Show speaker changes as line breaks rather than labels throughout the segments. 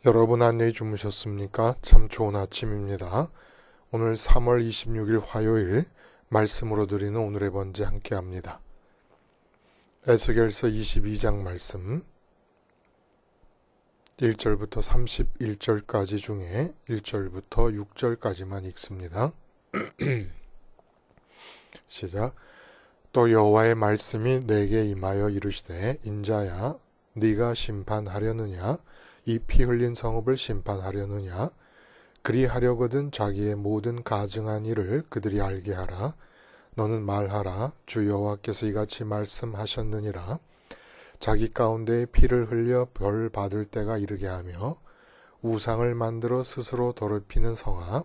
여러분 안녕히 주무셨습니까? 참 좋은 아침입니다. 오늘 3월 26일 화요일 말씀으로 드리는 오늘의 번제 함께합니다. 에스겔서 22장 말씀 1절부터 31절까지 중에 1절부터 6절까지만 읽습니다. 시작. 또 여호와의 말씀이 내게 임하여 이르시되 인자야 네가 심판하려느냐 이 피 흘린 성읍을 심판하려느냐 그리하려거든 자기의 모든 가증한 일을 그들이 알게 하라. 너는 말하라. 주 여호와께서 이같이 말씀하셨느니라. 자기 가운데에 피를 흘려 벌 받을 때가 이르게 하며 우상을 만들어 스스로 더럽히는 성아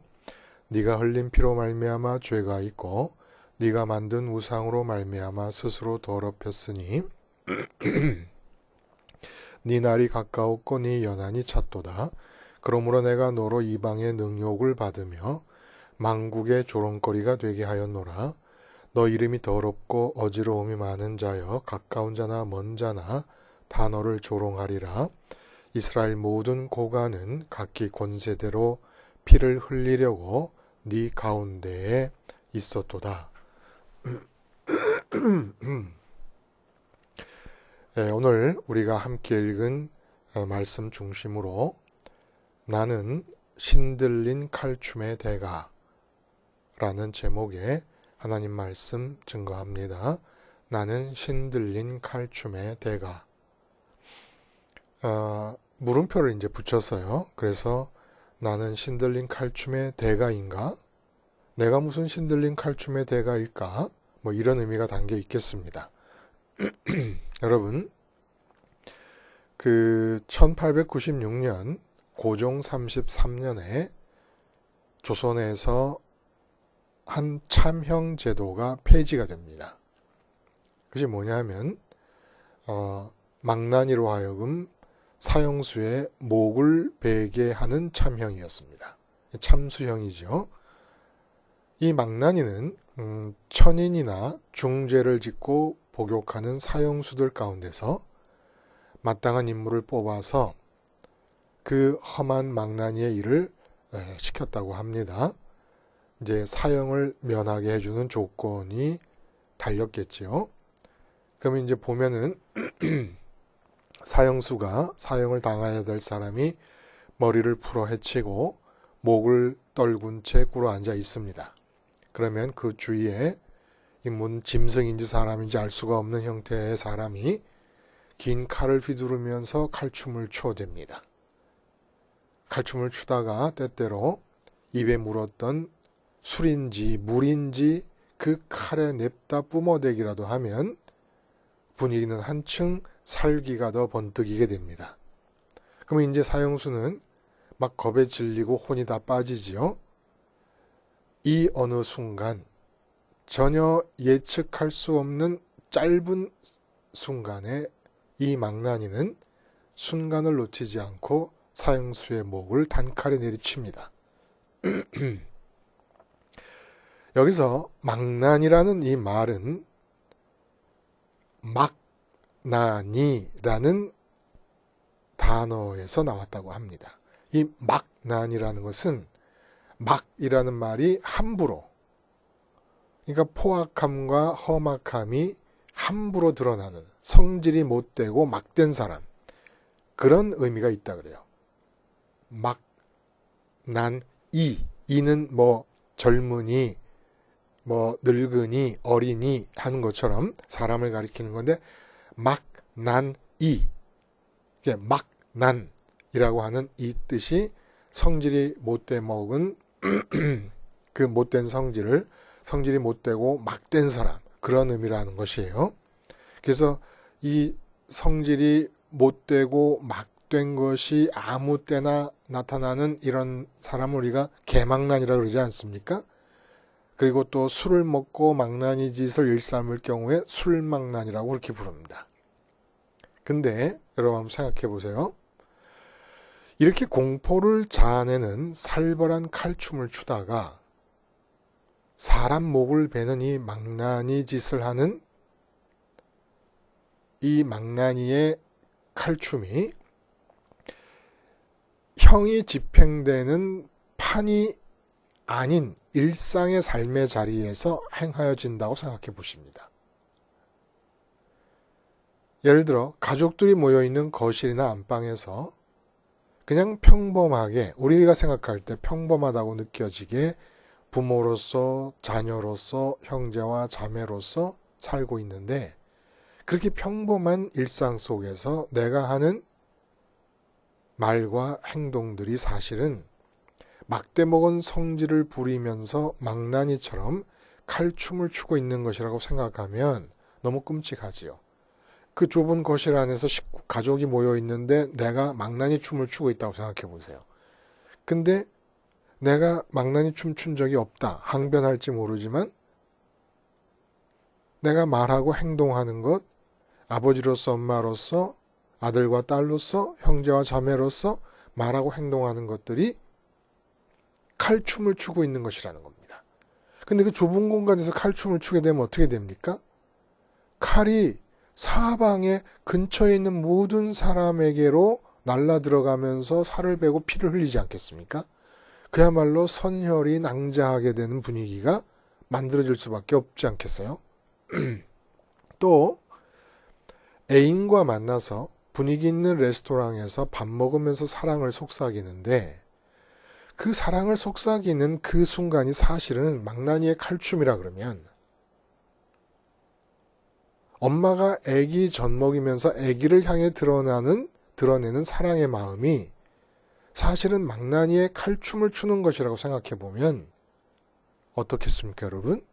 네가 흘린 피로 말미암아 죄가 있고 네가 만든 우상으로 말미암아 스스로 더럽혔으니 네 날이 가까웠고 네 연한이 찼도다. 그러므로 내가 너로 이방의 능욕을 받으며 만국의 조롱거리가 되게 하였노라. 너 이름이 더럽고 어지러움이 많은 자여 가까운 자나 먼 자나 다 너를 조롱하리라. 이스라엘 모든 고관은 각기 권세대로 피를 흘리려고 네 가운데에 있었도다. 오늘 우리가 함께 읽은 말씀 중심으로 나는 신들린 칼춤의 대가라는 제목의 하나님 말씀 증거합니다. 나는 신들린 칼춤의 대가. 물음표를 이제 붙였어요. 그래서 나는 신들린 칼춤의 대가인가? 내가 무슨 신들린 칼춤의 대가일까? 뭐 이런 의미가 담겨 있겠습니다. 여러분, 1896년 고종 33년에 조선에서 한 참형 제도가 폐지가 됩니다. 그것이 뭐냐면 망나니로 하여금 사형수의 목을 베게 하는 참형이었습니다. 참수형이죠. 이 망나니는 천인이나 중죄를 짓고 복역하는 사형수들 가운데서 마땅한 인물을 뽑아서 그 험한 망나니의 일을 시켰다고 합니다. 이제 사형을 면하게 해주는 조건이 달렸겠지요. 그러면 이제 보면은 사형수가 사형을 당해야 될 사람이 머리를 풀어 헤치고 목을 떨군 채 꿇어 앉아 있습니다. 그러면 그 주위에 뭔 짐승인지 사람인지 알 수가 없는 형태의 사람이 긴 칼을 휘두르면서 칼춤을 춰댑니다. 칼춤을 추다가 때때로 입에 물었던 술인지 물인지 그 칼에 냅다 뿜어대기라도 하면 분위기는 한층 살기가 더 번뜩이게 됩니다. 그러면 이제 사형수는 막 겁에 질리고 혼이 다 빠지지요. 이 어느 순간 전혀 예측할 수 없는 짧은 순간에 이 망나니는 순간을 놓치지 않고 사형수의 목을 단칼에 내리칩니다. 여기서 망나니라는 이 말은 막나니라는 단어에서 나왔다고 합니다. 이 막나니라는 것은 막이라는 말이 함부로, 그러니까 포악함과 험악함이 함부로 드러나는 성질이 못되고 막된 사람, 그런 의미가 있다 그래요. 이는 뭐 젊은이, 뭐 늙은이, 어린이 하는 것처럼 사람을 가리키는 건데 막난이라고 하는 이 뜻이 성질이 못돼 먹은 그 못된 성질이 못되고 막된 사람, 그런 의미라는 것이에요. 그래서 이 성질이 못되고 막된 것이 아무 때나 나타나는 이런 사람을 우리가 개망난이라고 그러지 않습니까? 그리고 또 술을 먹고 망나니 짓을 일삼을 경우에 술망난이라고 그렇게 부릅니다. 근데 여러분 한번 생각해 보세요. 이렇게 공포를 자아내는 살벌한 칼춤을 추다가 사람 목을 베는 이 망나니 짓을 하는 이 망나니의 칼춤이 형이 집행되는 판이 아닌 일상의 삶의 자리에서 행하여진다고 생각해 보십니다. 예를 들어 가족들이 모여있는 거실이나 안방에서 그냥 평범하게 우리가 생각할 때 평범하다고 느껴지게 부모로서 자녀로서 형제와 자매로서 살고 있는데 그렇게 평범한 일상 속에서 내가 하는 말과 행동들이 사실은 막대먹은 성질을 부리면서 망나니처럼 칼춤을 추고 있는 것이라고 생각하면 너무 끔찍하지요. 그 좁은 거실 안에서 가족이 모여 있는데 내가 망나니 춤을 추고 있다고 생각해 보세요. 근데 내가 망나니 춤 춘 적이 없다. 항변할지 모르지만 내가 말하고 행동하는 것, 아버지로서 엄마로서 아들과 딸로서 형제와 자매로서 말하고 행동하는 것들이 칼춤을 추고 있는 것이라는 겁니다. 근데 그 좁은 공간에서 칼춤을 추게 되면 어떻게 됩니까? 칼이 사방에 근처에 있는 모든 사람에게로 날라 들어가면서 살을 베고 피를 흘리지 않겠습니까? 그야말로 선혈이 낭자하게 되는 분위기가 만들어질 수밖에 없지 않겠어요? 또 애인과 만나서 분위기 있는 레스토랑에서 밥 먹으면서 사랑을 속삭이는데 그 사랑을 속삭이는 그 순간이 사실은 망나니의 칼춤이라 그러면 엄마가 아기 젖 먹이면서 아기를 향해 드러내는 사랑의 마음이 사실은 망나니의 칼춤을 추는 것이라고 생각해 보면 어떻겠습니까, 여러분?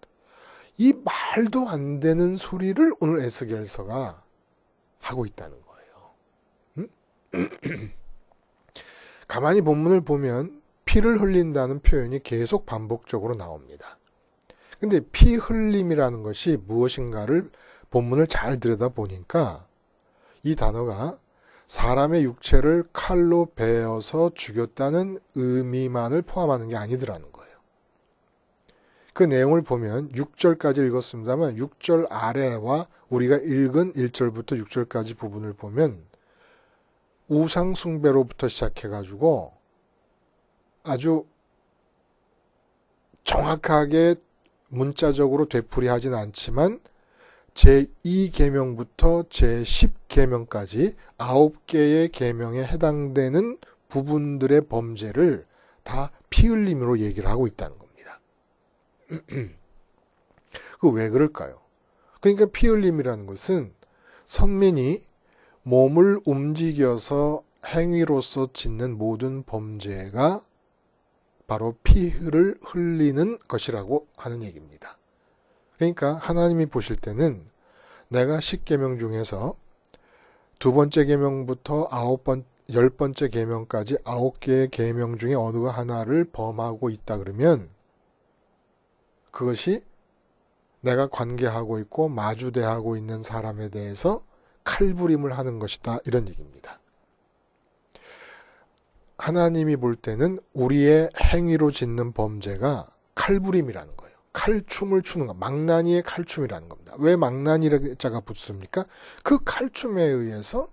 이 말도 안 되는 소리를 오늘 에스겔서가 하고 있다는 거예요. 가만히 본문을 보면 피를 흘린다는 표현이 계속 반복적으로 나옵니다. 근데 피 흘림이라는 것이 무엇인가를 본문을 잘 들여다보니까 이 단어가 사람의 육체를 칼로 베어서 죽였다는 의미만을 포함하는 게 아니더라는 거예요. 그 내용을 보면 6절까지 읽었습니다만 6절 아래와 우리가 읽은 1절부터 6절까지 부분을 보면 우상 숭배로부터 시작해가지고 아주 정확하게 문자적으로 되풀이하진 않지만 제2계명부터 제10계명까지 9개의 계명에 해당되는 부분들의 범죄를 다 피 흘림으로 얘기를 하고 있다는 겁니다. 그 왜 그럴까요? 그러니까 피 흘림이라는 것은 선민이 몸을 움직여서 행위로서 짓는 모든 범죄가 바로 피를 흘리는 것이라고 하는 얘기입니다. 그러니까 하나님이 보실 때는 내가 10계명 중에서 두 번째 계명부터 10번째 계명까지 9개의 계명 중에 어느 하나를 범하고 있다 그러면 그것이 내가 관계하고 있고 마주대하고 있는 사람에 대해서 칼부림을 하는 것이다 이런 얘기입니다. 하나님이 볼 때는 우리의 행위로 짓는 범죄가 칼부림이라는 거예요. 칼춤을 추는 것, 망나니의 칼춤이라는 겁니다. 왜 망나니라는 자가 붙습니까? 그 칼춤에 의해서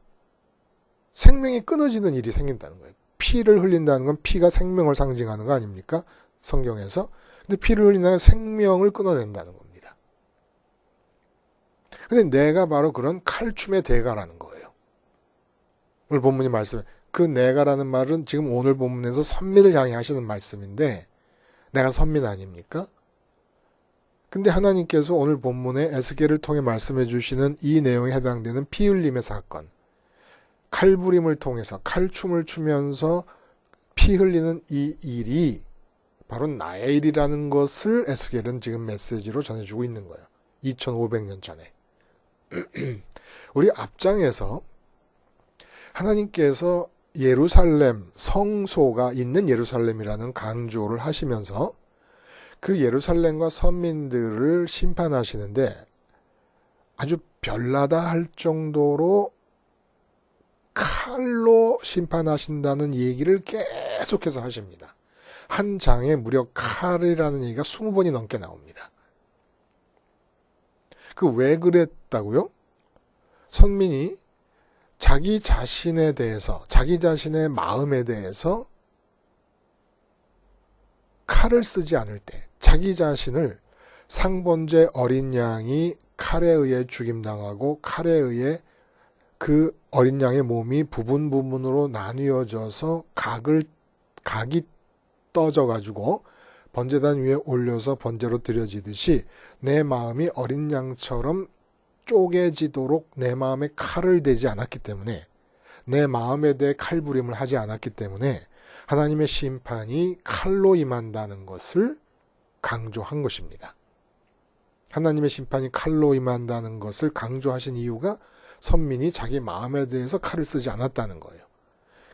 생명이 끊어지는 일이 생긴다는 거예요. 피를 흘린다는 건 피가 생명을 상징하는 거 아닙니까? 성경에서. 근데 피를 흘린다는 건 생명을 끊어낸다는 겁니다. 근데 내가 바로 그런 칼춤의 대가라는 거예요. 오늘 본문이 말씀해. 그 내가라는 말은 지금 오늘 본문에서 선민을 향해 하시는 말씀인데 내가 선민 아닙니까? 근데 하나님께서 오늘 본문에 에스겔을 통해 말씀해 주시는 이 내용에 해당되는 피 흘림의 사건, 칼부림을 통해서 칼춤을 추면서 피 흘리는 이 일이 바로 나의 일이라는 것을 에스겔은 지금 메시지로 전해주고 있는 거예요. 2500년 전에. 우리 앞장에서 하나님께서 예루살렘, 성소가 있는 예루살렘이라는 강조를 하시면서 그 예루살렘과 선민들을 심판하시는데 아주 별나다 할 정도로 칼로 심판하신다는 얘기를 계속해서 하십니다. 한 장에 무려 칼이라는 얘기가 20번이 넘게 나옵니다. 그 왜 그랬다고요? 선민이 자기 자신에 대해서, 자기 자신의 마음에 대해서 칼을 쓰지 않을 때 자기 자신을 상번제 어린 양이 칼에 의해 죽임당하고 칼에 의해 그 어린 양의 몸이 부분 부분으로 나뉘어져서 각이 떠져가지고 번제단 위에 올려서 번제로 드려지듯이 내 마음이 어린 양처럼 쪼개지도록 내 마음에 칼을 대지 않았기 때문에, 내 마음에 대해 칼부림을 하지 않았기 때문에 하나님의 심판이 칼로 임한다는 것을 강조한 것입니다. 하나님의 심판이 칼로 임한다는 것을 강조하신 이유가 선민이 자기 마음에 대해서 칼을 쓰지 않았다는 거예요.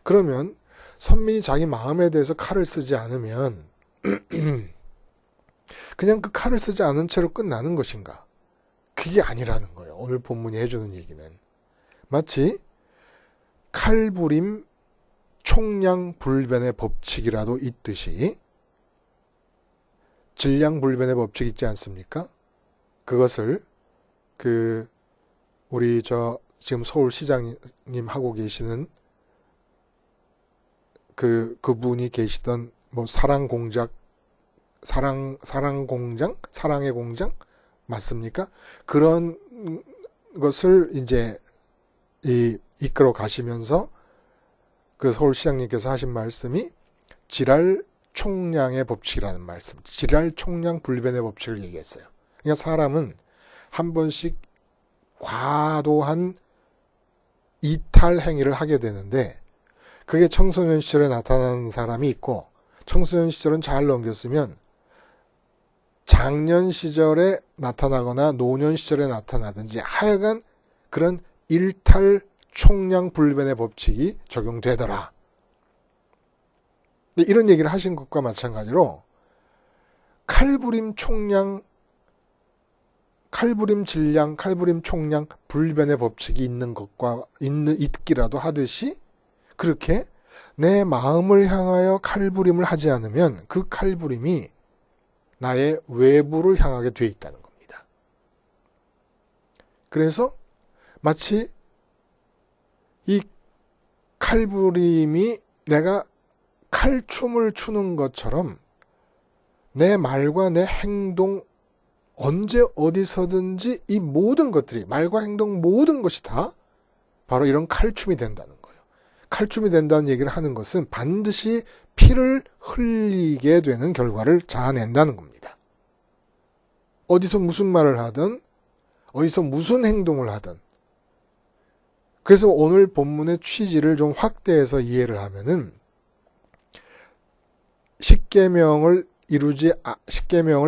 그러면 선민이 자기 마음에 대해서 칼을 쓰지 않으면 그냥 그 칼을 쓰지 않은 채로 끝나는 것인가? 그게 아니라는 거예요. 오늘 본문이 해주는 얘기는. 마치 칼부림 총량불변의 법칙이라도 있듯이, 질량불변의 법칙 있지 않습니까? 그것을 우리 지금 서울시장님 하고 계시는 그분이 계시던 사랑의 공장 맞습니까? 그런 것을 이제 이끌어 가시면서 그 서울시장님께서 하신 말씀이 질할 총량의 법칙이라는 말씀, 질할 총량 불변의 법칙을 얘기했어요. 그러니까 사람은 한 번씩 과도한 이탈 행위를 하게 되는데, 그게 청소년 시절에 나타나는 사람이 있고, 청소년 시절은 잘 넘겼으면 장년 시절에 나타나거나 노년 시절에 나타나든지 하여간 그런 일탈 총량 불변의 법칙이 적용되더라. 이런 얘기를 하신 것과 마찬가지로 칼부림 질량, 칼부림 총량 불변의 법칙이 있는 것과 있기라도 하듯이, 그렇게 내 마음을 향하여 칼부림을 하지 않으면 그 칼부림이 나의 외부를 향하게 돼 있다는 겁니다. 그래서 마치 이 칼부림이 내가 칼춤을 추는 것처럼 내 말과 내 행동, 언제 어디서든지 이 모든 것들이, 말과 행동 모든 것이 다 바로 이런 칼춤이 된다는 거예요. 칼춤이 된다는 얘기를 하는 것은 반드시 피를 흘리게 되는 결과를 자아낸다는 겁니다. 어디서 무슨 말을 하든, 어디서 무슨 행동을 하든. 그래서 오늘 본문의 취지를 좀 확대해서 이해를 하면은, 십계명을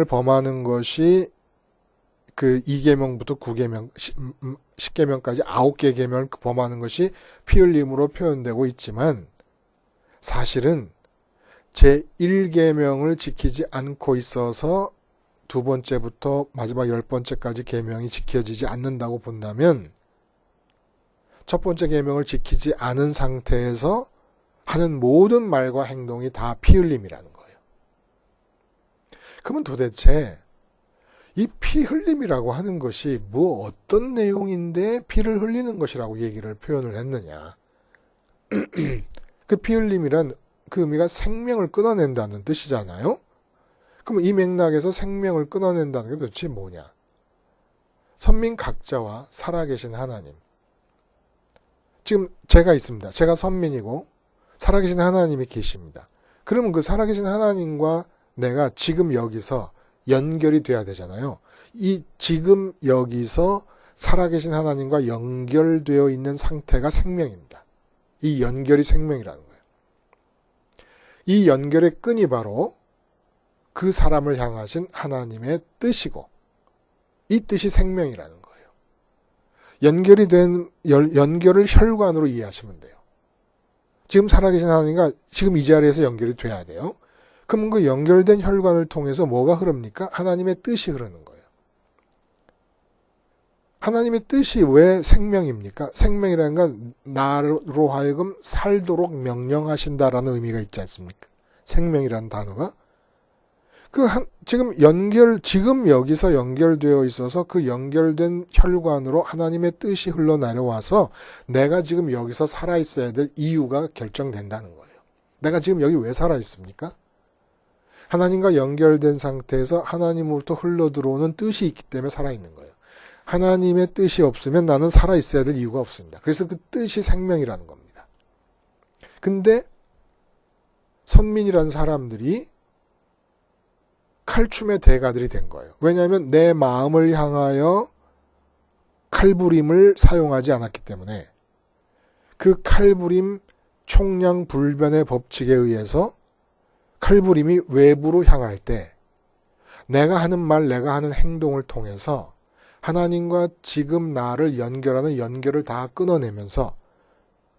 범하는 것이 그 2계명부터 9계명, 10계명까지 9개 계명을 범하는 것이 피 흘림으로 표현되고 있지만, 사실은 제1계명을 지키지 않고 있어서 두 번째부터 마지막 10번째까지 계명이 지켜지지 않는다고 본다면, 첫 번째 계명을 지키지 않은 상태에서 하는 모든 말과 행동이 다 피 흘림이라는 거예요. 그러면 도대체 이 피 흘림이라고 하는 것이 어떤 내용인데 피를 흘리는 것이라고 표현을 했느냐. 그 피 흘림이란 그 의미가 생명을 끊어낸다는 뜻이잖아요. 그럼 이 맥락에서 생명을 끊어낸다는 게 도대체 뭐냐? 선민 각자와 살아계신 하나님. 지금 제가 있습니다. 제가 선민이고 살아계신 하나님이 계십니다. 그러면 그 살아계신 하나님과 내가 지금 여기서 연결이 돼야 되잖아요. 이 지금 여기서 살아계신 하나님과 연결되어 있는 상태가 생명입니다. 이 연결이 생명이라는 거예요. 이 연결의 끈이 바로 그 사람을 향하신 하나님의 뜻이고, 이 뜻이 생명이라는 거예요. 연결을 혈관으로 이해하시면 돼요. 지금 살아계신 하나님과 지금 이 자리에서 연결이 돼야 돼요. 그럼 그 연결된 혈관을 통해서 뭐가 흐릅니까? 하나님의 뜻이 흐르는 거예요. 하나님의 뜻이 왜 생명입니까? 생명이라는 건 나로 하여금 살도록 명령하신다라는 의미가 있지 않습니까? 생명이라는 단어가. 지금 여기서 연결되어 있어서 그 연결된 혈관으로 하나님의 뜻이 흘러내려와서 내가 지금 여기서 살아있어야 될 이유가 결정된다는 거예요. 내가 지금 여기 왜 살아있습니까? 하나님과 연결된 상태에서 하나님으로부터 흘러들어오는 뜻이 있기 때문에 살아있는 거예요. 하나님의 뜻이 없으면 나는 살아있어야 될 이유가 없습니다. 그래서 그 뜻이 생명이라는 겁니다. 근데 선민이라는 사람들이 칼춤의 대가들이 된 거예요. 왜냐하면 내 마음을 향하여 칼부림을 사용하지 않았기 때문에 그 칼부림 총량불변의 법칙에 의해서 칼부림이 외부로 향할 때 내가 하는 말, 내가 하는 행동을 통해서 하나님과 지금 나를 연결하는 연결을 다 끊어내면서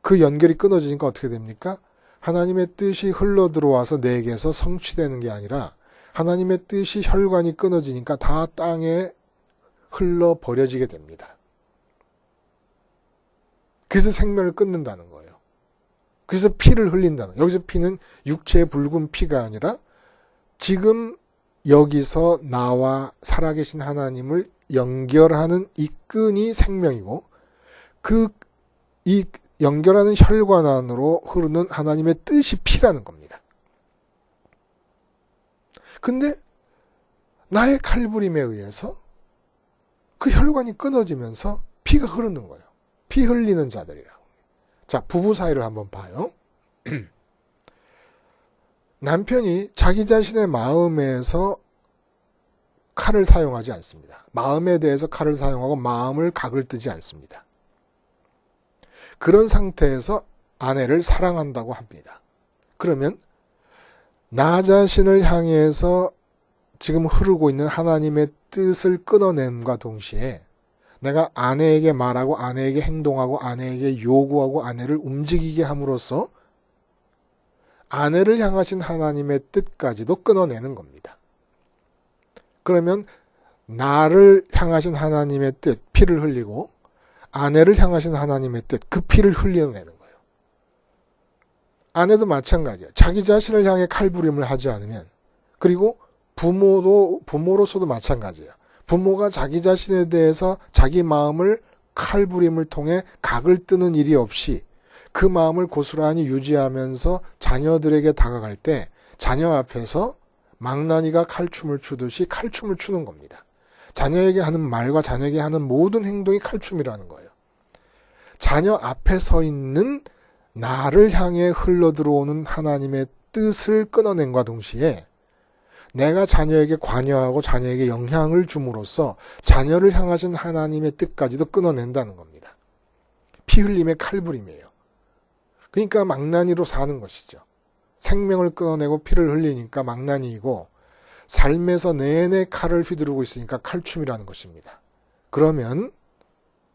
그 연결이 끊어지니까 어떻게 됩니까? 하나님의 뜻이 흘러들어와서 내게서 성취되는 게 아니라 하나님의 뜻이 혈관이 끊어지니까 다 땅에 흘러버려지게 됩니다. 그래서 생명을 끊는다는 거예요. 그래서 피를 흘린다는 거예요. 여기서 피는 육체의 붉은 피가 아니라 지금 여기서 나와 살아계신 하나님을 연결하는 이 끈이 생명이고 이 연결하는 혈관 안으로 흐르는 하나님의 뜻이 피라는 겁니다. 근데 나의 칼부림에 의해서 그 혈관이 끊어지면서 피가 흐르는 거예요. 피 흘리는 자들이라고. 자, 부부 사이를 한번 봐요. 남편이 자기 자신의 마음에서 칼을 사용하지 않습니다. 마음에 대해서 칼을 사용하고 마음을 각을 뜨지 않습니다. 그런 상태에서 아내를 사랑한다고 합니다. 그러면 나 자신을 향해서 지금 흐르고 있는 하나님의 뜻을 끊어냄과 동시에 내가 아내에게 말하고 아내에게 행동하고 아내에게 요구하고 아내를 움직이게 함으로써 아내를 향하신 하나님의 뜻까지도 끊어내는 겁니다. 그러면 나를 향하신 하나님의 뜻, 피를 흘리고 아내를 향하신 하나님의 뜻, 그 피를 흘려내는 거예요. 아내도 마찬가지예요. 자기 자신을 향해 칼부림을 하지 않으면, 그리고 부모로서도 마찬가지예요. 부모가 자기 자신에 대해서 자기 마음을 칼부림을 통해 각을 뜨는 일이 없이 그 마음을 고스란히 유지하면서 자녀들에게 다가갈 때 자녀 앞에서 망나니가 칼춤을 추듯이 칼춤을 추는 겁니다. 자녀에게 하는 말과 자녀에게 하는 모든 행동이 칼춤이라는 거예요. 자녀 앞에 서 있는 나를 향해 흘러들어오는 하나님의 뜻을 끊어낸과 동시에 내가 자녀에게 관여하고 자녀에게 영향을 줌으로써 자녀를 향하신 하나님의 뜻까지도 끊어낸다는 겁니다. 피 흘림의 칼부림이에요. 그러니까 망나니로 사는 것이죠. 생명을 끊어내고 피를 흘리니까 망나니이고 삶에서 내내 칼을 휘두르고 있으니까 칼춤이라는 것입니다.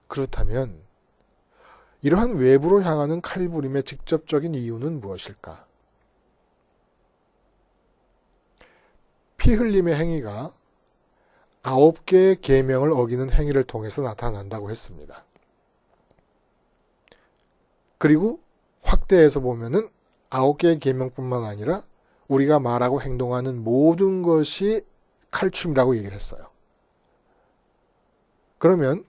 그렇다면 이러한 외부로 향하는 칼부림의 직접적인 이유는 무엇일까? 피 흘림의 행위가 9개의 계명을 어기는 행위를 통해서 나타난다고 했습니다. 그리고 확대해서 보면은 9개의 계명뿐만 아니라 우리가 말하고 행동하는 모든 것이 칼춤이라고 얘기를 했어요. 그러면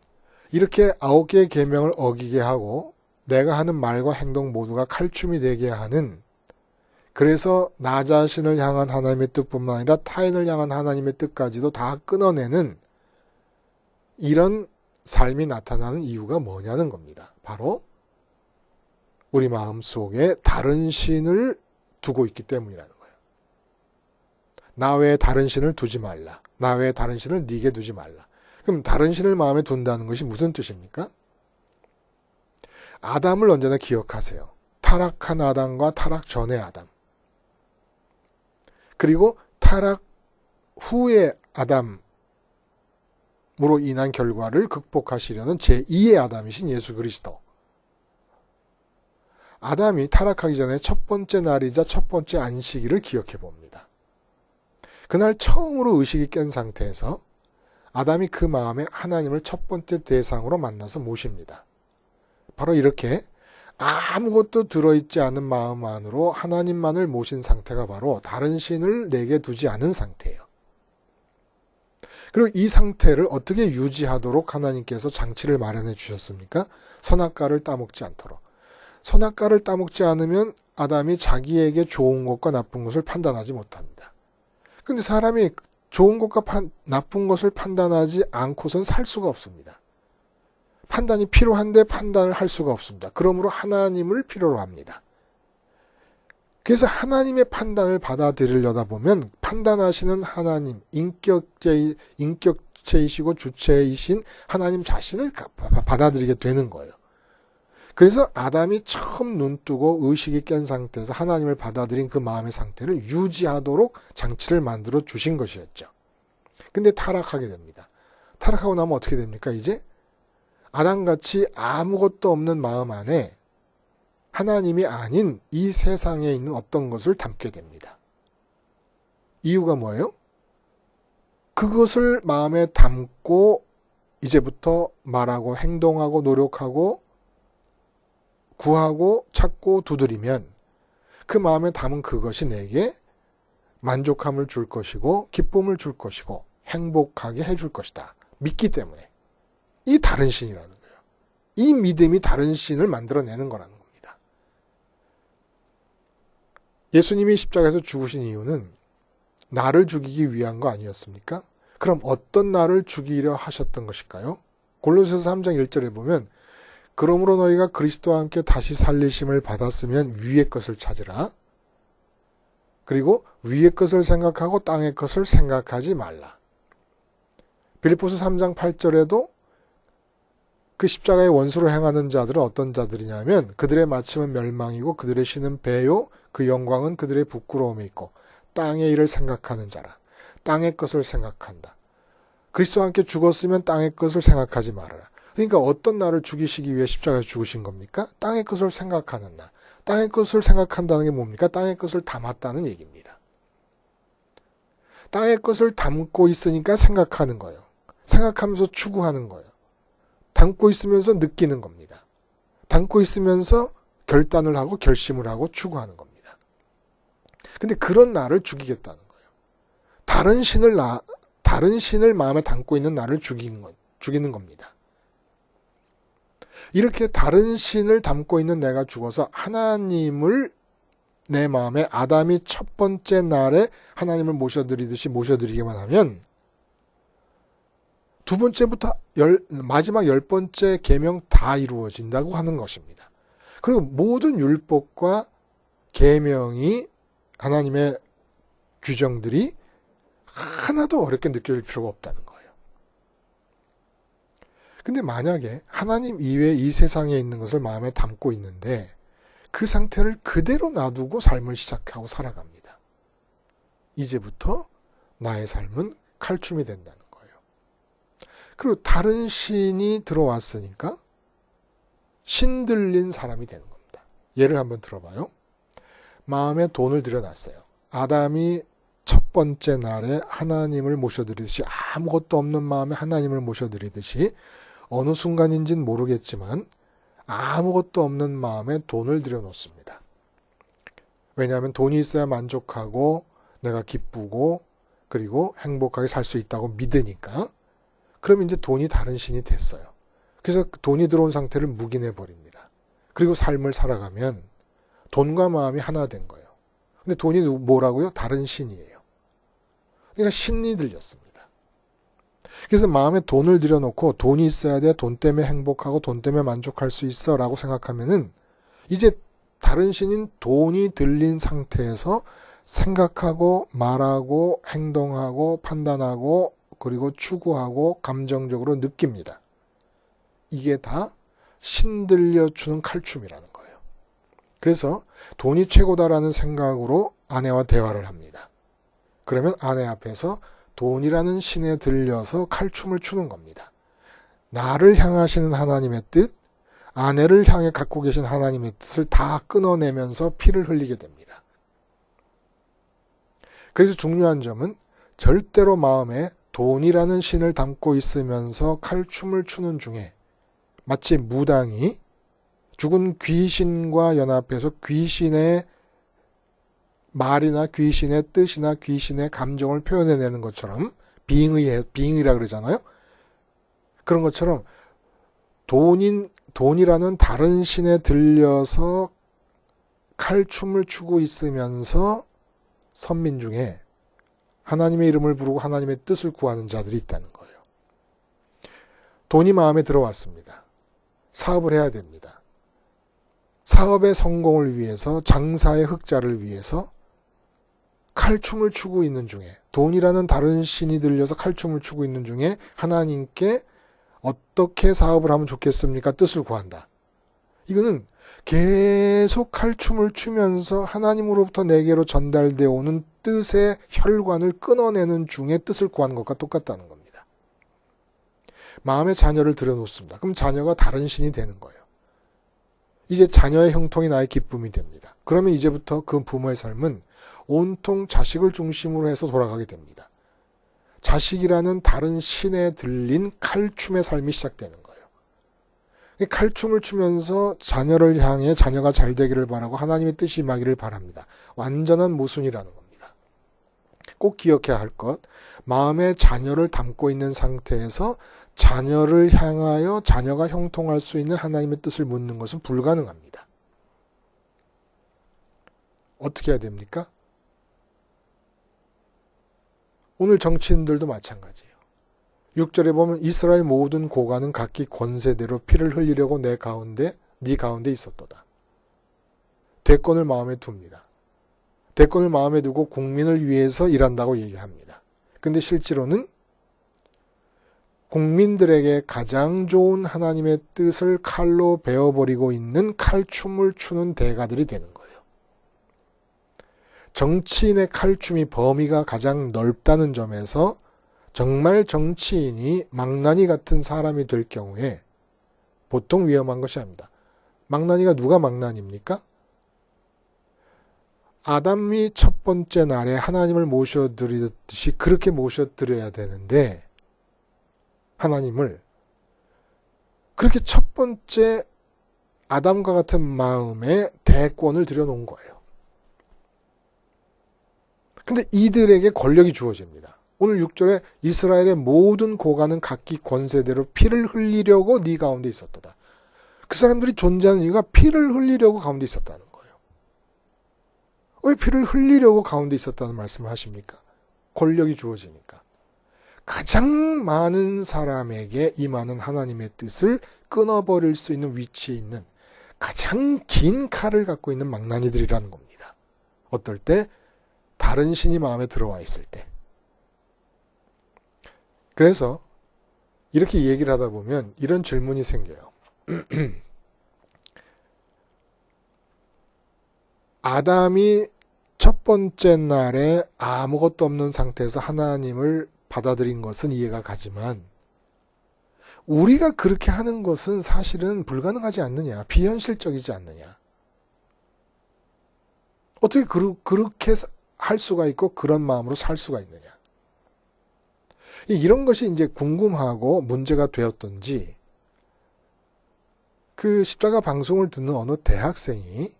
이렇게 9개의 계명을 어기게 하고 내가 하는 말과 행동 모두가 칼춤이 되게 하는, 그래서 나 자신을 향한 하나님의 뜻뿐만 아니라 타인을 향한 하나님의 뜻까지도 다 끊어내는 이런 삶이 나타나는 이유가 뭐냐는 겁니다. 바로 우리 마음속에 다른 신을 두고 있기 때문이라는 거예요. 나 외에 다른 신을 두지 말라. 나 외에 다른 신을 네게 두지 말라. 그럼 다른 신을 마음에 둔다는 것이 무슨 뜻입니까? 아담을 언제나 기억하세요. 타락한 아담과 타락 전의 아담. 그리고 타락 후의 아담으로 인한 결과를 극복하시려는 제2의 아담이신 예수 그리스도. 아담이 타락하기 전에 첫 번째 날이자 첫 번째 안식일을 기억해 봅니다. 그날 처음으로 의식이 깬 상태에서 아담이 그 마음에 하나님을 첫 번째 대상으로 만나서 모십니다. 바로 이렇게 아무것도 들어있지 않은 마음 안으로 하나님만을 모신 상태가 바로 다른 신을 내게 두지 않은 상태예요. 그리고 이 상태를 어떻게 유지하도록 하나님께서 장치를 마련해 주셨습니까? 선악과를 따먹지 않도록. 선악과를 따먹지 않으면 아담이 자기에게 좋은 것과 나쁜 것을 판단하지 못합니다. 근데 사람이 좋은 것과 나쁜 것을 판단하지 않고선 살 수가 없습니다. 판단이 필요한데 판단을 할 수가 없습니다. 그러므로 하나님을 필요로 합니다. 그래서 하나님의 판단을 받아들이려다 보면 판단하시는 하나님, 인격체이시고 주체이신 하나님 자신을 받아들이게 되는 거예요. 그래서 아담이 처음 눈뜨고 의식이 깬 상태에서 하나님을 받아들인 그 마음의 상태를 유지하도록 장치를 만들어 주신 것이었죠. 근데 타락하게 됩니다. 타락하고 나면 어떻게 됩니까? 이제 아담같이 아무것도 없는 마음 안에 하나님이 아닌 이 세상에 있는 어떤 것을 담게 됩니다. 이유가 뭐예요? 그것을 마음에 담고 이제부터 말하고 행동하고 노력하고 구하고 찾고 두드리면 그 마음에 담은 그것이 내게 만족함을 줄 것이고 기쁨을 줄 것이고 행복하게 해줄 것이다. 믿기 때문에. 이 다른 신이라는 거예요. 이 믿음이 다른 신을 만들어내는 거라는 겁니다. 예수님이 십자가에서 죽으신 이유는 나를 죽이기 위한 거 아니었습니까? 그럼 어떤 나를 죽이려 하셨던 것일까요? 골로새서 3장 1절에 보면 그러므로 너희가 그리스도와 함께 다시 살리심을 받았으면 위의 것을 찾으라. 그리고 위의 것을 생각하고 땅의 것을 생각하지 말라. 빌립보서 3장 8절에도 그 십자가의 원수로 행하는 자들은 어떤 자들이냐면 그들의 마침은 멸망이고 그들의 신은 배요 그 영광은 그들의 부끄러움에 있고 땅의 일을 생각하는 자라. 땅의 것을 생각한다. 그리스도와 함께 죽었으면 땅의 것을 생각하지 말아라. 그러니까 어떤 나를 죽이시기 위해 십자가에서 죽으신 겁니까? 땅의 것을 생각하는 나. 땅의 것을 생각한다는 게 뭡니까? 땅의 것을 담았다는 얘기입니다. 땅의 것을 담고 있으니까 생각하는 거예요. 생각하면서 추구하는 거예요. 담고 있으면서 느끼는 겁니다. 담고 있으면서 결단을 하고 결심을 하고 추구하는 겁니다. 근데 그런 나를 죽이겠다는 거예요. 다른 신을 마음에 담고 있는 나를 죽이는 겁니다. 이렇게 다른 신을 담고 있는 내가 죽어서 하나님을 내 마음에 아담이 첫 번째 날에 하나님을 모셔드리듯이 모셔드리기만 하면 두 번째부터 마지막 10번째 계명 다 이루어진다고 하는 것입니다. 그리고 모든 율법과 계명이 하나님의 규정들이 하나도 어렵게 느낄 필요가 없다는 거예요. 근데 만약에 하나님 이외에 이 세상에 있는 것을 마음에 담고 있는데 그 상태를 그대로 놔두고 삶을 시작하고 살아갑니다. 이제부터 나의 삶은 칼춤이 된다는 거예요. 그리고 다른 신이 들어왔으니까 신들린 사람이 되는 겁니다. 예를 한번 들어봐요. 마음에 돈을 들여놨어요. 아담이 첫 번째 날에 하나님을 모셔드리듯이 아무것도 없는 마음에 하나님을 모셔드리듯이 어느 순간인지는 모르겠지만 아무것도 없는 마음에 돈을 들여놓습니다. 왜냐하면 돈이 있어야 만족하고 내가 기쁘고 그리고 행복하게 살 수 있다고 믿으니까. 그럼 이제 돈이 다른 신이 됐어요. 그래서 돈이 들어온 상태를 묵인해 버립니다. 그리고 삶을 살아가면 돈과 마음이 하나 된 거예요. 근데 돈이 뭐라고요? 다른 신이에요. 그러니까 신이 들렸습니다. 그래서 마음에 돈을 들여놓고 돈이 있어야 돼, 돈 때문에 행복하고 돈 때문에 만족할 수 있어 라고 생각하면은 이제 다른 신인 돈이 들린 상태에서 생각하고 말하고 행동하고 판단하고 그리고 추구하고 감정적으로 느낍니다. 이게 다 신들려주는 칼춤이라는 거예요. 그래서 돈이 최고다라는 생각으로 아내와 대화를 합니다. 그러면 아내 앞에서 돈이라는 신에 들려서 칼춤을 추는 겁니다. 나를 향하시는 하나님의 뜻, 아내를 향해 갖고 계신 하나님의 뜻을 다 끊어내면서 피를 흘리게 됩니다. 그래서 중요한 점은 절대로 마음에 돈이라는 신을 담고 있으면서 칼춤을 추는 중에 마치 무당이 죽은 귀신과 연합해서 귀신의 말이나 귀신의 뜻이나 귀신의 감정을 표현해내는 것처럼 빙의라 그러잖아요. 그런 것처럼 돈이라는 다른 신에 들려서 칼춤을 추고 있으면서 선민 중에 하나님의 이름을 부르고 하나님의 뜻을 구하는 자들이 있다는 거예요. 돈이 마음에 들어왔습니다. 사업을 해야 됩니다. 사업의 성공을 위해서, 장사의 흑자를 위해서 칼춤을 추고 있는 중에, 돈이라는 다른 신이 들려서 칼춤을 추고 있는 중에 하나님께 어떻게 사업을 하면 좋겠습니까? 뜻을 구한다. 이거는 계속 칼춤을 추면서 하나님으로부터 내게로 전달되어 오는 뜻의 혈관을 끊어내는 중에 뜻을 구하는 것과 똑같다는 겁니다. 마음의 자녀를 들여놓습니다. 그럼 자녀가 다른 신이 되는 거예요. 이제 자녀의 형통이 나의 기쁨이 됩니다. 그러면 이제부터 그 부모의 삶은 온통 자식을 중심으로 해서 돌아가게 됩니다. 자식이라는 다른 신에 들린 칼춤의 삶이 시작되는 거예요. 칼춤을 추면서 자녀를 향해 자녀가 잘 되기를 바라고 하나님의 뜻이 임하기를 바랍니다. 완전한 모순이라는 겁니다. 꼭 기억해야 할 것, 마음에 자녀를 담고 있는 상태에서 자녀를 향하여 자녀가 형통할 수 있는 하나님의 뜻을 묻는 것은 불가능합니다. 어떻게 해야 됩니까? 오늘 정치인들도 마찬가지예요. 6절에 보면 이스라엘 모든 고관은 각기 권세대로 피를 흘리려고 네 가운데 있었도다. 대권을 마음에 둡니다. 대권을 마음에 두고 국민을 위해서 일한다고 얘기합니다. 근데 실제로는 국민들에게 가장 좋은 하나님의 뜻을 칼로 베어버리고 있는 칼춤을 추는 대가들이 되는 거예요. 정치인의 칼춤이 범위가 가장 넓다는 점에서 정말 정치인이 망나니 같은 사람이 될 경우에 보통 위험한 것이 아닙니다. 망나니가 누가 망나니입니까? 아담이 첫 번째 날에 하나님을 모셔드리듯이 그렇게 모셔드려야 되는데 하나님을 그렇게 첫 번째 아담과 같은 마음에 대권을 들여놓은 거예요. 근데 이들에게 권력이 주어집니다. 오늘 6절에 이스라엘의 모든 고관은 각기 권세대로 피를 흘리려고 네 가운데 있었도다. 그 사람들이 존재하는 이유가 피를 흘리려고 가운데 있었다는 거예요. 왜 피를 흘리려고 가운데 있었다는 말씀을 하십니까? 권력이 주어지니까. 가장 많은 사람에게 임하는 하나님의 뜻을 끊어버릴 수 있는 위치에 있는 가장 긴 칼을 갖고 있는 망나니들이라는 겁니다. 어떨 때? 다른 신이 마음에 들어와 있을 때. 그래서 이렇게 얘기를 하다 보면 이런 질문이 생겨요. 아담이 첫 번째 날에 아무것도 없는 상태에서 하나님을 받아들인 것은 이해가 가지만 우리가 그렇게 하는 것은 사실은 불가능하지 않느냐, 비현실적이지 않느냐. 어떻게 그렇게 할 수가 있고 그런 마음으로 살 수가 있느냐. 이런 것이 이제 궁금하고 문제가 되었던지 그 십자가 방송을 듣는 어느 대학생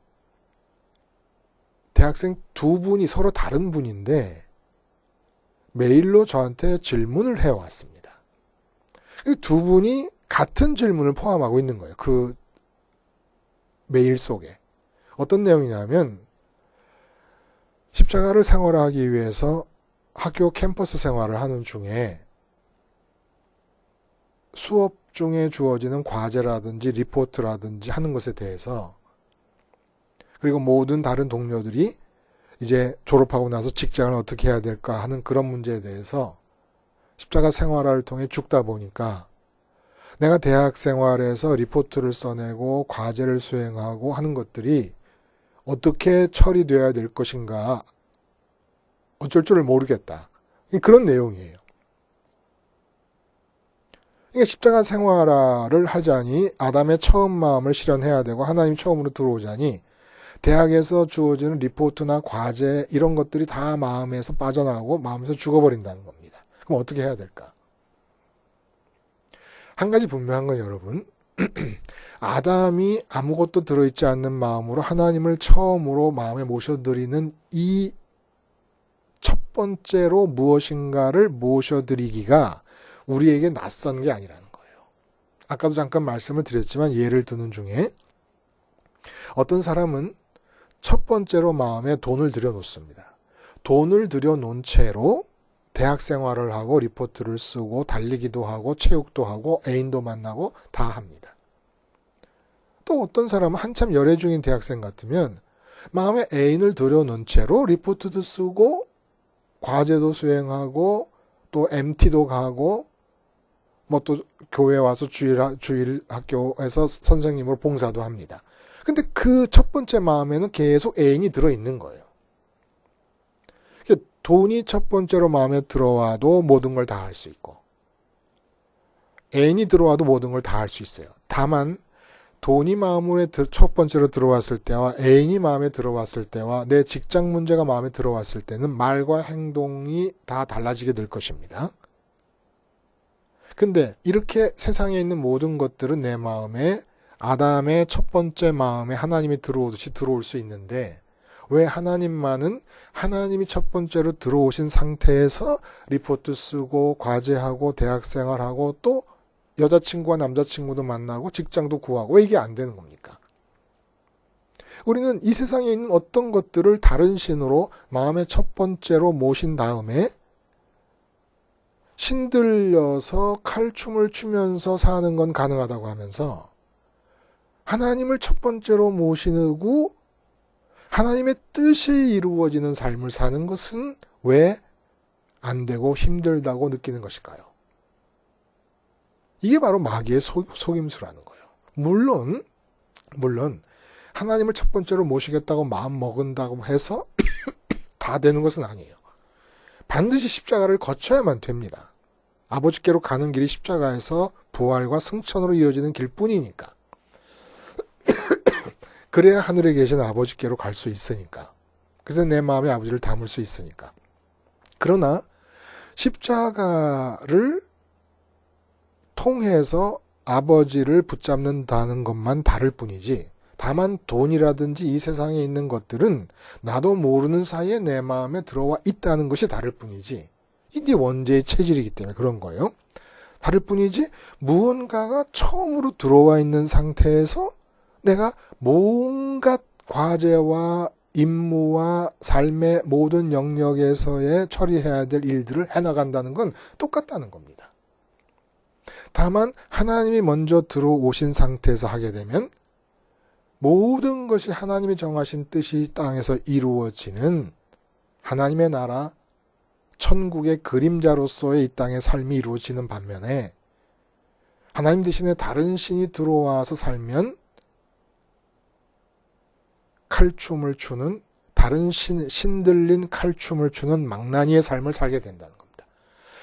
두 분이 서로 다른 분인데 메일로 저한테 질문을 해왔습니다. 두 분이 같은 질문을 포함하고 있는 거예요. 그 메일 속에. 어떤 내용이냐면 십자가를 생활하기 위해서 학교 캠퍼스 생활을 하는 중에 수업 중에 주어지는 과제라든지 리포트라든지 하는 것에 대해서 그리고 모든 다른 동료들이 이제 졸업하고 나서 직장을 어떻게 해야 될까 하는 그런 문제에 대해서 십자가 생활을 통해 죽다 보니까 내가 대학 생활에서 리포트를 써내고 과제를 수행하고 하는 것들이 어떻게 처리되어야 될 것인가 어쩔 줄을 모르겠다. 그런 내용이에요. 그러니까 십자가 생활을 하자니 아담의 처음 마음을 실현해야 되고 하나님 처음으로 들어오자니 대학에서 주어지는 리포트나 과제 이런 것들이 다 마음에서 빠져나가고 마음에서 죽어버린다는 겁니다. 그럼 어떻게 해야 될까? 한 가지 분명한 건 여러분 아담이 아무것도 들어있지 않는 마음으로 하나님을 처음으로 마음에 모셔드리는 이 첫 번째로 무엇인가를 모셔드리기가 우리에게 낯선 게 아니라는 거예요. 아까도 잠깐 말씀을 드렸지만 예를 드는 중에 어떤 사람은 첫 번째로 마음에 돈을 들여놓습니다. 돈을 들여놓은 채로 대학 생활을 하고 리포트를 쓰고 달리기도 하고 체육도 하고 애인도 만나고 다 합니다. 또 어떤 사람은 한참 열애 중인 대학생 같으면 마음에 애인을 들여놓은 채로 리포트도 쓰고 과제도 수행하고 또 MT도 가고 뭐 또 교회 와서 주일 학교에서 선생님으로 봉사도 합니다. 근데 그 첫 번째 마음에는 계속 애인이 들어있는 거예요. 돈이 첫 번째로 마음에 들어와도 모든 걸 다 할 수 있고 애인이 들어와도 모든 걸 다 할 수 있어요. 다만 돈이 마음에 첫 번째로 들어왔을 때와 애인이 마음에 들어왔을 때와 내 직장 문제가 마음에 들어왔을 때는 말과 행동이 다 달라지게 될 것입니다. 근데 이렇게 세상에 있는 모든 것들은 내 마음에 아담의 첫 번째 마음에 하나님이 들어오듯이 들어올 수 있는데 왜 하나님만은 하나님이 첫 번째로 들어오신 상태에서 리포트 쓰고 과제하고 대학생활하고 또 여자친구와 남자친구도 만나고 직장도 구하고 왜 이게 안 되는 겁니까? 우리는 이 세상에 있는 어떤 것들을 다른 신으로 마음의 첫 번째로 모신 다음에 신들려서 칼춤을 추면서 사는 건 가능하다고 하면서 하나님을 첫 번째로 모시고 하나님의 뜻이 이루어지는 삶을 사는 것은 왜 안 되고 힘들다고 느끼는 것일까요? 이게 바로 마귀의 속임수라는 거예요. 물론 하나님을 첫 번째로 모시겠다고 마음 먹은다고 해서 다 되는 것은 아니에요. 반드시 십자가를 거쳐야만 됩니다. 아버지께로 가는 길이 십자가에서 부활과 승천으로 이어지는 길뿐이니까. 그래야 하늘에 계신 아버지께로 갈 수 있으니까. 그래서 내 마음에 아버지를 담을 수 있으니까. 그러나 십자가를 통해서 아버지를 붙잡는다는 것만 다를 뿐이지 다만 돈이라든지 이 세상에 있는 것들은 나도 모르는 사이에 내 마음에 들어와 있다는 것이 다를 뿐이지 이게 원죄의 체질이기 때문에 그런 거예요. 다를 뿐이지 무언가가 처음으로 들어와 있는 상태에서 내가 뭔가 과제와 임무와 삶의 모든 영역에서의 처리해야 될 일들을 해나간다는 건 똑같다는 겁니다. 다만 하나님이 먼저 들어오신 상태에서 하게 되면 모든 것이 하나님이 정하신 뜻이 땅에서 이루어지는 하나님의 나라, 천국의 그림자로서의 이 땅의 삶이 이루어지는 반면에 하나님 대신에 다른 신이 들어와서 살면 칼춤을 추는 다른 신들린 칼춤을 추는 망나니의 삶을 살게 된다는 겁니다.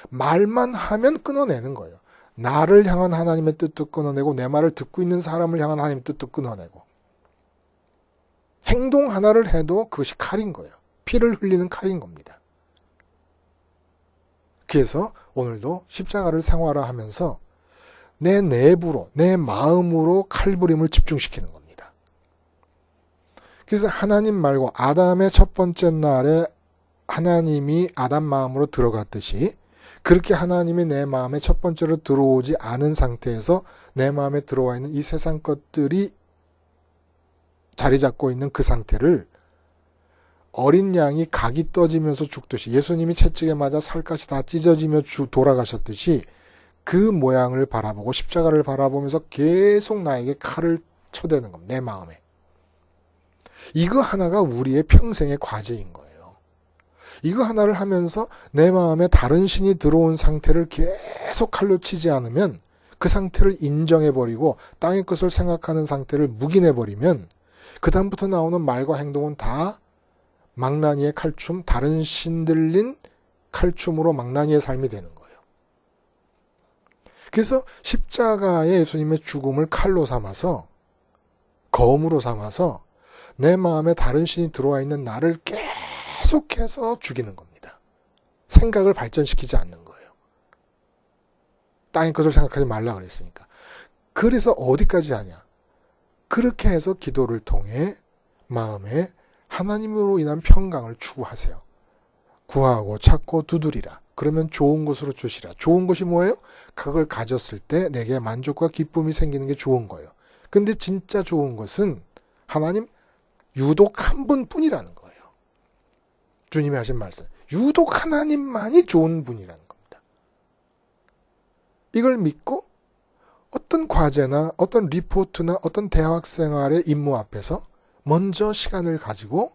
말만 하면 끊어내는 거예요. 나를 향한 하나님의 뜻도 끊어내고 내 말을 듣고 있는 사람을 향한 하나님의 뜻도 끊어내고 행동 하나를 해도 그것이 칼인 거예요. 피를 흘리는 칼인 겁니다. 그래서 오늘도 십자가를 생활화하면서 내 내부로 내 마음으로 칼부림을 집중시키는 겁니다. 그래서 하나님 말고 아담의 첫 번째 날에 하나님이 아담 마음으로 들어갔듯이 그렇게 하나님이 내 마음에 첫 번째로 들어오지 않은 상태에서 내 마음에 들어와 있는 이 세상 것들이 자리 잡고 있는 그 상태를 어린 양이 각이 떠지면서 죽듯이 예수님이 채찍에 맞아 살갗이 다 찢어지며 돌아가셨듯이 그 모양을 바라보고 십자가를 바라보면서 계속 나에게 칼을 쳐대는 겁니다. 내 마음에. 이거 하나가 우리의 평생의 과제인 거예요. 이거 하나를 하면서 내 마음에 다른 신이 들어온 상태를 계속 칼로 치지 않으면 그 상태를 인정해버리고 땅의 것을 생각하는 상태를 묵인해버리면 그 다음부터 나오는 말과 행동은 다 망나니의 칼춤, 다른 신들린 칼춤으로 망나니의 삶이 되는 거예요. 그래서 십자가의 예수님의 죽음을 칼로 삼아서 검으로 삼아서 내 마음에 다른 신이 들어와 있는 나를 계속해서 죽이는 겁니다. 생각을 발전시키지 않는 거예요. 땅의 것을 생각하지 말라 그랬으니까. 그래서 어디까지 하냐? 그렇게 해서 기도를 통해 마음에 하나님으로 인한 평강을 추구하세요. 구하고 찾고 두드리라. 그러면 좋은 것으로 주시라. 좋은 것이 뭐예요? 그걸 가졌을 때 내게 만족과 기쁨이 생기는 게 좋은 거예요. 근데 진짜 좋은 것은 하나님 유독 한 분뿐이라는 거예요. 주님이 하신 말씀. 유독 하나님만이 좋은 분이라는 겁니다. 이걸 믿고 어떤 과제나 어떤 리포트나 어떤 대학생활의 임무 앞에서 먼저 시간을 가지고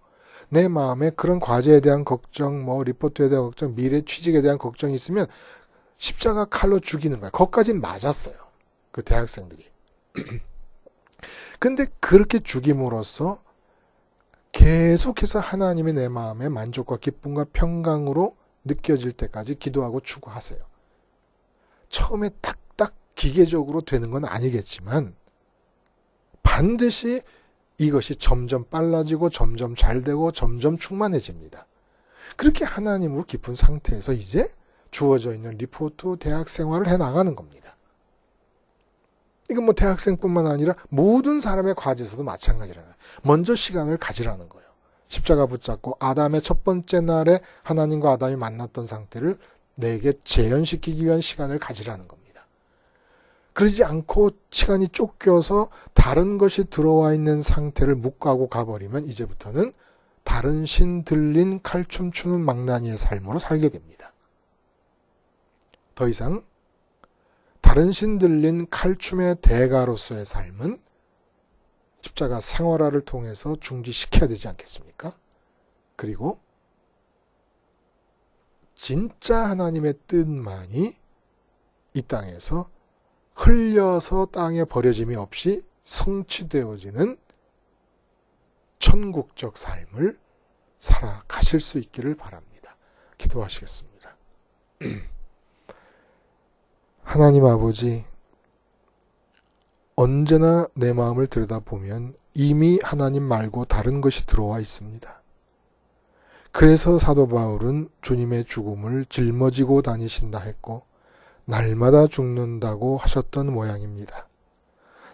내 마음에 그런 과제에 대한 걱정, 리포트에 대한 걱정, 미래 취직에 대한 걱정이 있으면 십자가 칼로 죽이는 거예요. 거기까지는 맞았어요. 그 대학생들이. 근데 그렇게 죽임으로써 계속해서 하나님이 내 마음에 만족과 기쁨과 평강으로 느껴질 때까지 기도하고 추구하세요. 처음에 딱딱 기계적으로 되는 건 아니겠지만 반드시 이것이 점점 빨라지고 점점 잘 되고 점점 충만해집니다. 그렇게 하나님으로 깊은 상태에서 이제 주어져 있는 리포트 대학 생활을 해나가는 겁니다. 이건 대학생뿐만 아니라 모든 사람의 과제에서도 마찬가지라는 거예요. 먼저 시간을 가지라는 거예요. 십자가 붙잡고 아담의 첫 번째 날에 하나님과 아담이 만났던 상태를 내게 재현시키기 위한 시간을 가지라는 겁니다. 그러지 않고 시간이 쫓겨서 다른 것이 들어와 있는 상태를 묵과고 가버리면 이제부터는 다른 신 들린 칼춤 추는 망나니의 삶으로 살게 됩니다. 더 이상 다른 신 들린 칼춤의 대가로서의 삶은 십자가 생활화를 통해서 중지시켜야 되지 않겠습니까? 그리고 진짜 하나님의 뜻만이 이 땅에서 흘려서 땅에 버려짐이 없이 성취되어지는 천국적 삶을 살아가실 수 있기를 바랍니다. 기도하시겠습니다. 하나님 아버지, 언제나 내 마음을 들여다보면 이미 하나님 말고 다른 것이 들어와 있습니다. 그래서 사도 바울은 주님의 죽음을 짊어지고 다니신다 했고 날마다 죽는다고 하셨던 모양입니다.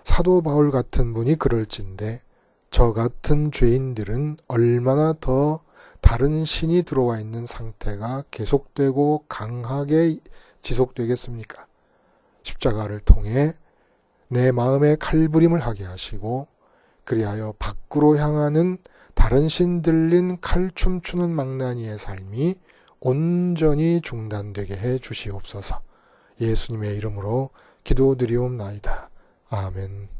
사도 바울 같은 분이 그럴진데 저 같은 죄인들은 얼마나 더 다른 신이 들어와 있는 상태가 계속되고 강하게 지속되겠습니까? 십자가를 통해 내 마음에 칼부림을 하게 하시고 그리하여 밖으로 향하는 다른 신 들린 칼춤 추는 망나니의 삶이 온전히 중단되게 해 주시옵소서. 예수님의 이름으로 기도드리옵나이다. 아멘.